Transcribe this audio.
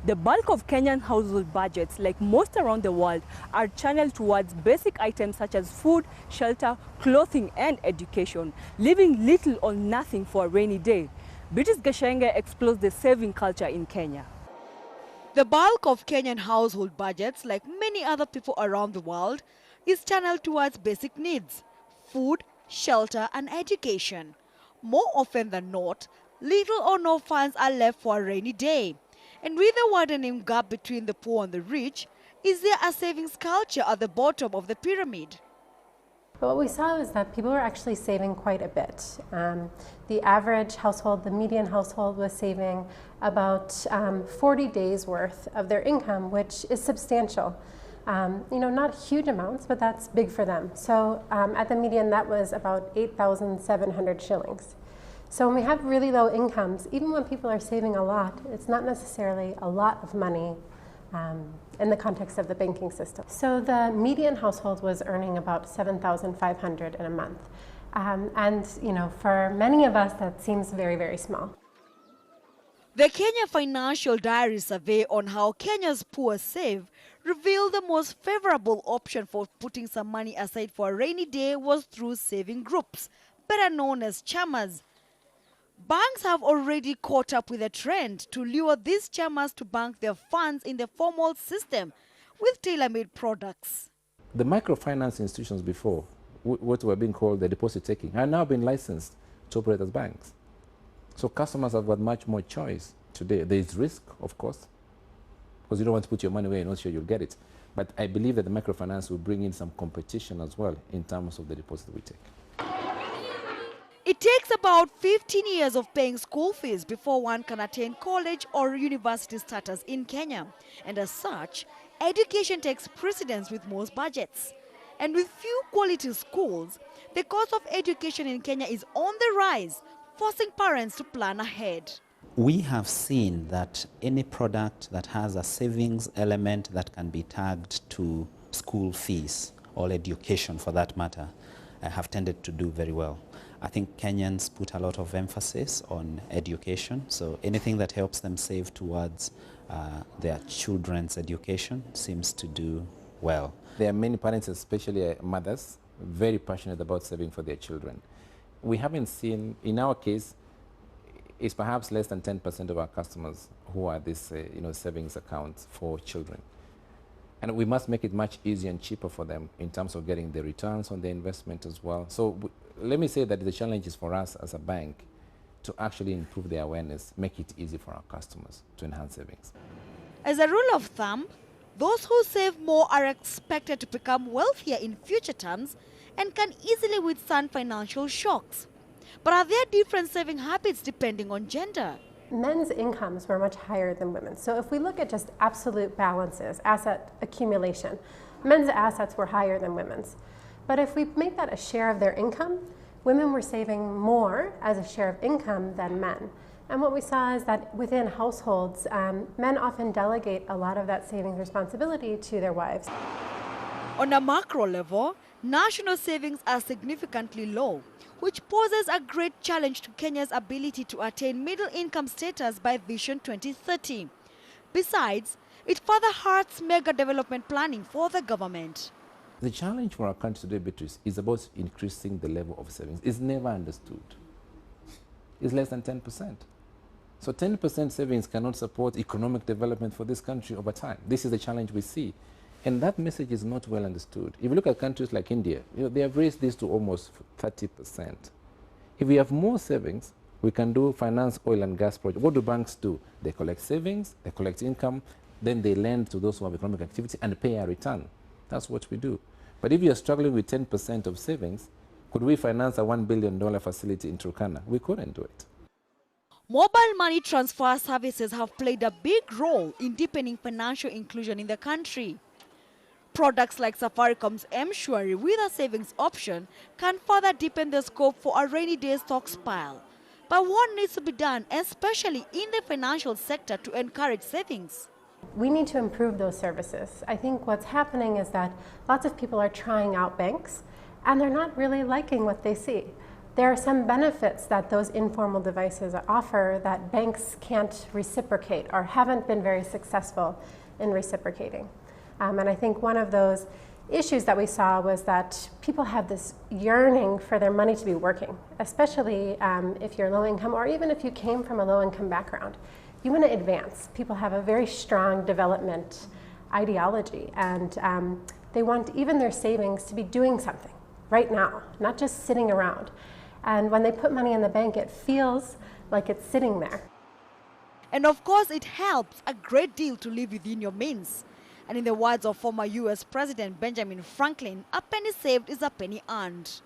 The bulk of Kenyan household budgets, like most around the world, are channeled towards basic items such as food, shelter, clothing, and education, leaving little or nothing for a rainy day. British Gashenge explores the saving culture in Kenya. The bulk of Kenyan household budgets, like many other people around the world, is channeled towards basic needs: food, shelter, and education. More often than not, little or no funds are left for a rainy day. And with the widening gap between the poor and the rich, is there a savings culture at the bottom of the pyramid? But what we saw is that people were actually saving quite a bit. The average household, the median household, was saving about 40 days worth of their income, which is substantial. Not huge amounts, but that's big for them. So at the median, that was about 8,700 shillings. So when we have really low incomes, even when people are saving a lot, it's not necessarily a lot of money in the context of the banking system. So the median household was earning about 7,500 in a month. For many of us, that seems very, very small. The Kenya Financial Diary survey on how Kenya's poor save revealed the most favorable option for putting some money aside for a rainy day was through saving groups, better known as chamas. Banks have already caught up with the trend to lure these chamas to bank their funds in the formal system with tailor-made products. The microfinance institutions before, what were being called the deposit taking, are now been licensed to operate as banks. So customers have got much more choice today. There is risk, of course, because you don't want to put your money where you're not sure you'll get it. But I believe that the microfinance will bring in some competition as well in terms of the deposit we take. It takes about 15 years of paying school fees before one can attain college or university status in Kenya. And as such, education takes precedence with most budgets. And with few quality schools, the cost of education in Kenya is on the rise, forcing parents to plan ahead. We have seen that any product that has a savings element that can be tagged to school fees or education for that matter have tended to do very well. I think Kenyans put a lot of emphasis on education, so anything that helps them save towards their children's education seems to do well. There are many parents, especially mothers, very passionate about saving for their children. We haven't seen, in our case, it's perhaps less than 10% of our customers who are this savings accounts for children. And we must make it much easier and cheaper for them in terms of getting the returns on their investment as well. So let me say that the challenge is for us as a bank to actually improve the awareness, make it easy for our customers to enhance savings. As a rule of thumb, those who save more are expected to become wealthier in future terms and can easily withstand financial shocks. But are there different saving habits depending on gender? Men's incomes were much higher than women's. So if we look at just absolute balances, asset accumulation, men's assets were higher than women's. But if we make that a share of their income, women were saving more as a share of income than men. And what we saw is that within households, men often delegate a lot of that savings responsibility to their wives. On a macro level, national savings are significantly low, which poses a great challenge to Kenya's ability to attain middle income status by Vision 2030. Besides, it further hurts mega development planning for the government. The challenge for our country today, Beatrice, is about increasing the level of savings. It's never understood. It's less than 10%. So 10% savings cannot support economic development for this country over time. This is the challenge we see. And that message is not well understood. If you look at countries like India, they have raised this to almost 30%. If we have more savings, we can finance oil and gas projects. What do banks do? They collect savings, they collect income, then they lend to those who have economic activity and pay a return. That's what we do. But if you're struggling with 10% of savings, could we finance a $1 billion facility in Turkana? We couldn't do it. Mobile money transfer services have played a big role in deepening financial inclusion in the country. Products like Safaricom's M-Shwari with a savings option can further deepen the scope for a rainy day stockpile. But what needs to be done, especially in the financial sector, to encourage savings? We need to improve those services. I think what's happening is that lots of people are trying out banks and they're not really liking what they see. there are some benefits that those informal devices offer that banks can't reciprocate or haven't been very successful in reciprocating. And I think one of those issues that we saw was that people have this yearning for their money to be working, especially if you're low income or even if you came from a low income background. You want to advance. People have a very strong development ideology, and they want even their savings to be doing something right now, not just sitting around. And when they put money in the bank, it feels like it's sitting there. And of course, it helps a great deal to live within your means. And in the words of former US President Benjamin Franklin, a penny saved is a penny earned.